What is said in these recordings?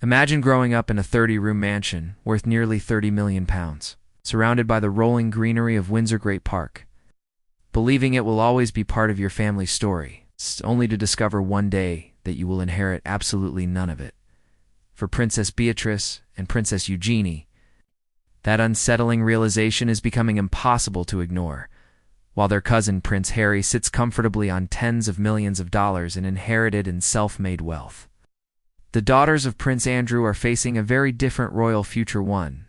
Imagine growing up in a 30-room mansion worth nearly £30 million, surrounded by the rolling greenery of Windsor Great Park, believing it will always be part of your family's story, only to discover one day that you will inherit absolutely none of it. For Princess Beatrice and Princess Eugenie, that unsettling realization is becoming impossible to ignore, while their cousin Prince Harry sits comfortably on tens of millions of dollars in inherited and self-made wealth. The daughters of Prince Andrew are facing a very different royal future, one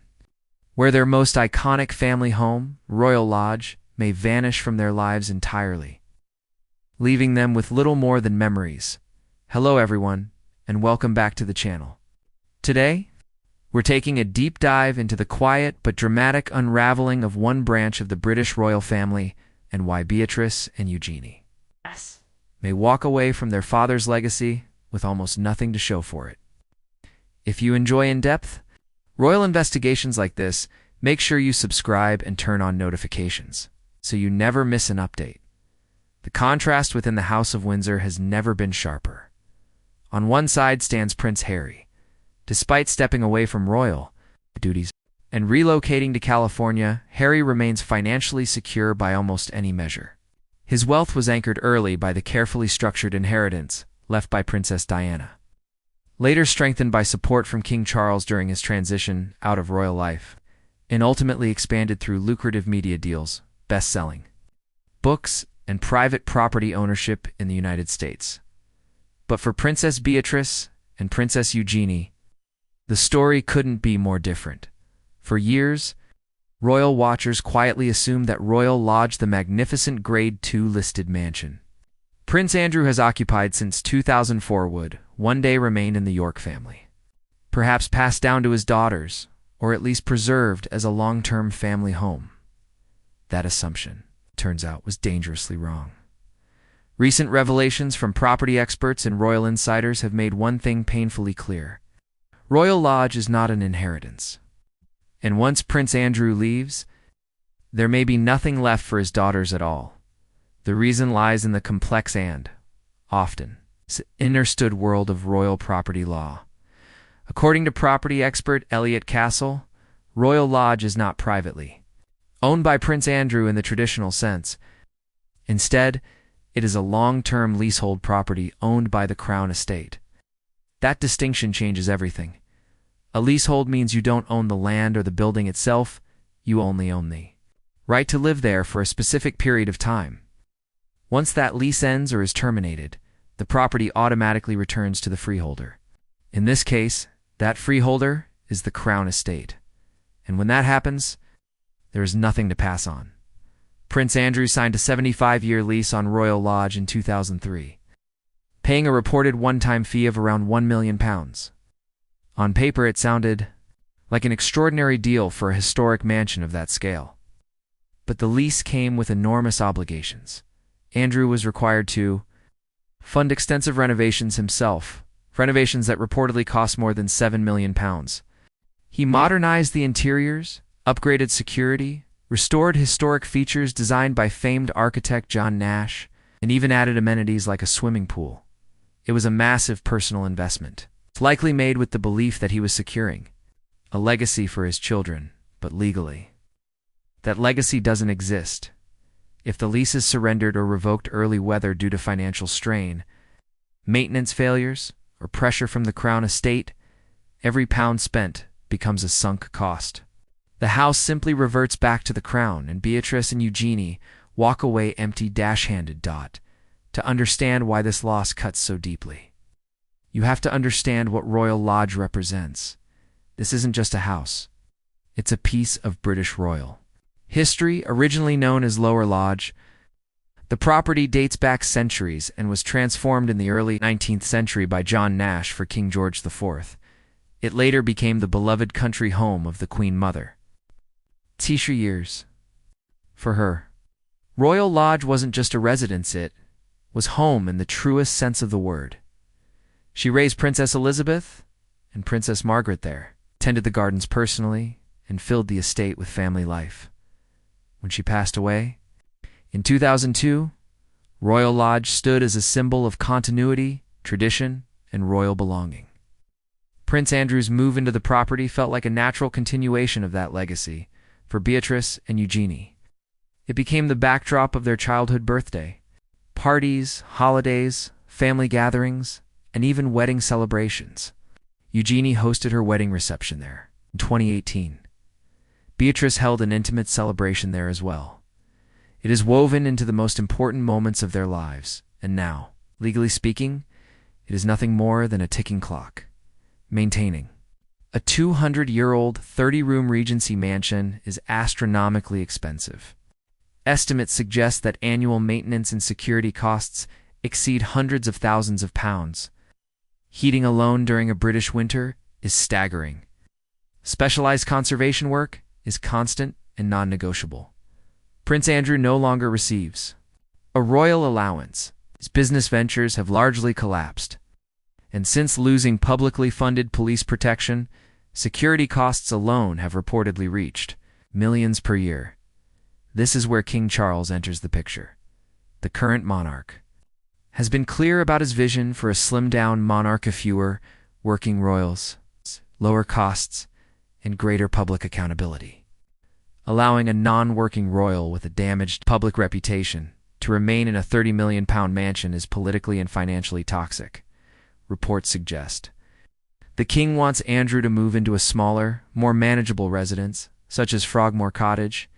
where their most iconic family home, Royal Lodge, may vanish from their lives entirely, leaving them with little more than memories. Hello everyone, and welcome back to the channel. Today, we're taking a deep dive into the quiet but dramatic unraveling of one branch of the British royal family and why Beatrice and Eugenie may walk away from their father's legacy with almost nothing to show for it. If you enjoy in-depth royal investigations like this, make sure you subscribe and turn on notifications so you never miss an update. The contrast within the House of Windsor has never been sharper. On one side stands Prince Harry. Despite stepping away from royal duties and relocating to California, Harry remains financially secure by almost any measure. His wealth was anchored early by the carefully structured inheritance left by Princess Diana, later strengthened by support from King Charles during his transition out of royal life, and ultimately expanded through lucrative media deals, best-selling books, and private property ownership in the United States. But for Princess Beatrice and Princess Eugenie, the story couldn't be more different. For years, royal watchers quietly assumed that Royal Lodge, the magnificent Grade II listed mansion Prince Andrew has occupied since 2004, would one day remain in the York family, perhaps passed down to his daughters, or at least preserved as a long-term family home. That assumption, turns out, was dangerously wrong. Recent revelations from property experts and royal insiders have made one thing painfully clear. Royal Lodge is not an inheritance. And once Prince Andrew leaves, there may be nothing left for his daughters at all. The reason lies in the complex and, often, misunderstood world of royal property law. According to property expert Elliot Castle, Royal Lodge is not privately owned by Prince Andrew in the traditional sense. Instead, it is a long-term leasehold property owned by the Crown Estate. That distinction changes everything. A leasehold means you don't own the land or the building itself, you only own the right to live there for a specific period of time. Once that lease ends or is terminated, the property automatically returns to the freeholder. In this case, that freeholder is the Crown Estate. And when that happens, there is nothing to pass on. Prince Andrew signed a 75-year lease on Royal Lodge in 2003, paying a reported one-time fee of around £1 million. On paper, it sounded like an extraordinary deal for a historic mansion of that scale. But the lease came with enormous obligations. Andrew was required to fund extensive renovations himself, renovations that reportedly cost more than £7 million. He modernized the interiors, upgraded security, restored historic features designed by famed architect John Nash, and even added amenities like a swimming pool. It was a massive personal investment, likely made with the belief that he was securing a legacy for his children, but legally, that legacy doesn't exist. If the lease is surrendered or revoked early, whether due to financial strain, maintenance failures, or pressure from the Crown Estate, every pound spent becomes a sunk cost. The house simply reverts back to the Crown, and Beatrice and Eugenie walk away empty-handed. To understand why this loss cuts so deeply, you have to understand what Royal Lodge represents. This isn't just a house. It's a piece of British royal history. Originally known as Lower Lodge, the property dates back centuries and was transformed in the early 19th century by John Nash for King George IV. It later became the beloved country home of the Queen Mother. Tisha years. For her, Royal Lodge wasn't just a residence, it was home in the truest sense of the word. She raised Princess Elizabeth and Princess Margaret there, tended the gardens personally, and filled the estate with family life. When she passed away, in 2002, Royal Lodge stood as a symbol of continuity, tradition, and royal belonging. Prince Andrew's move into the property felt like a natural continuation of that legacy for Beatrice and Eugenie. It became the backdrop of their childhood birthday. Parties, holidays, family gatherings, and even wedding celebrations. Eugenie hosted her wedding reception there in 2018. Beatrice held an intimate celebration there as well. It is woven into the most important moments of their lives, and now, legally speaking, it is nothing more than a ticking clock. Maintaining a 200-year-old 30-room Regency mansion is astronomically expensive. Estimates suggest that annual maintenance and security costs exceed hundreds of thousands of pounds. Heating alone during a British winter is staggering. Specialized conservation work is constant and non-negotiable. Prince Andrew no longer receives a royal allowance. His business ventures have largely collapsed. And since losing publicly funded police protection, security costs alone have reportedly reached millions per year. This is where King Charles enters the picture. The current monarch has been clear about his vision for a slimmed-down monarch of fewer working royals, lower costs, and greater public accountability. Allowing a non-working royal with a damaged public reputation to remain in a £30 million mansion is politically and financially toxic, reports suggest. The king wants Andrew to move into a smaller, more manageable residence, such as Frogmore Cottage.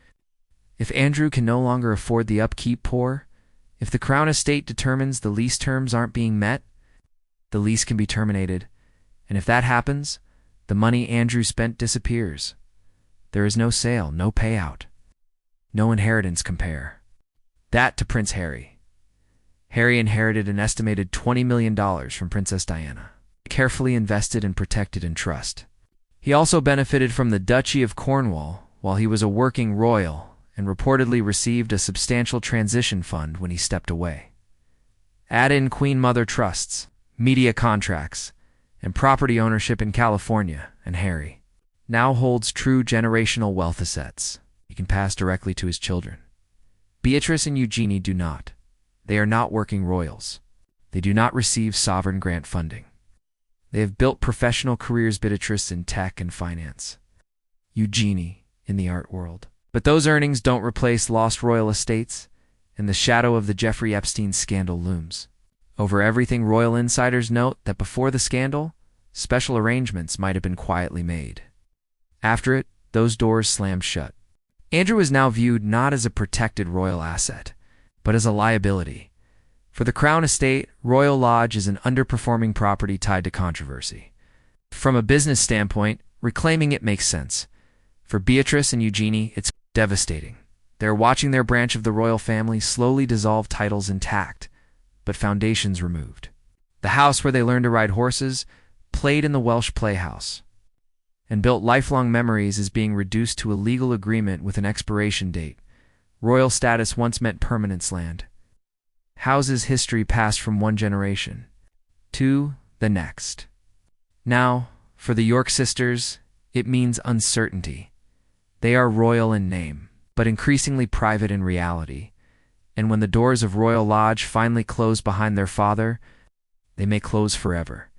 If Andrew can no longer afford the upkeep, if the Crown Estate determines the lease terms aren't being met, the lease can be terminated, and if that happens, the money Andrew spent disappears. There is no sale, no payout, no inheritance. Compare that to Prince Harry. Harry inherited an estimated $20 million from Princess Diana, carefully invested and protected in trust. He also benefited from the Duchy of Cornwall while he was a working royal and reportedly received a substantial transition fund when he stepped away. Add in Queen Mother trusts, media contracts, and property ownership in California, and Harry now holds true generational wealth assets he can pass directly to his children. Beatrice and Eugenie do not. They are not working royals. They do not receive sovereign grant funding. They have built professional careers, Beatrice in tech and finance, Eugenie in the art world. But those earnings don't replace lost royal estates, and the shadow of the Jeffrey Epstein scandal looms. Over everything, royal insiders note that before the scandal, special arrangements might have been quietly made. After it, those doors slammed shut. Andrew is now viewed not as a protected royal asset, but as a liability. For the Crown Estate, Royal Lodge is an underperforming property tied to controversy. From a business standpoint, reclaiming it makes sense. For Beatrice and Eugenie, it's devastating. They're watching their branch of the royal family slowly dissolve, titles intact, but foundations removed. The house where they learned to ride horses, played in the Welsh playhouse, and built lifelong memories is being reduced to a legal agreement with an expiration date. Royal status once meant permanence land. Houses' history passed from one generation to the next. Now, for the York sisters, it means uncertainty. They are royal in name, but increasingly private in reality. And when the doors of Royal Lodge finally close behind their father, they may close forever.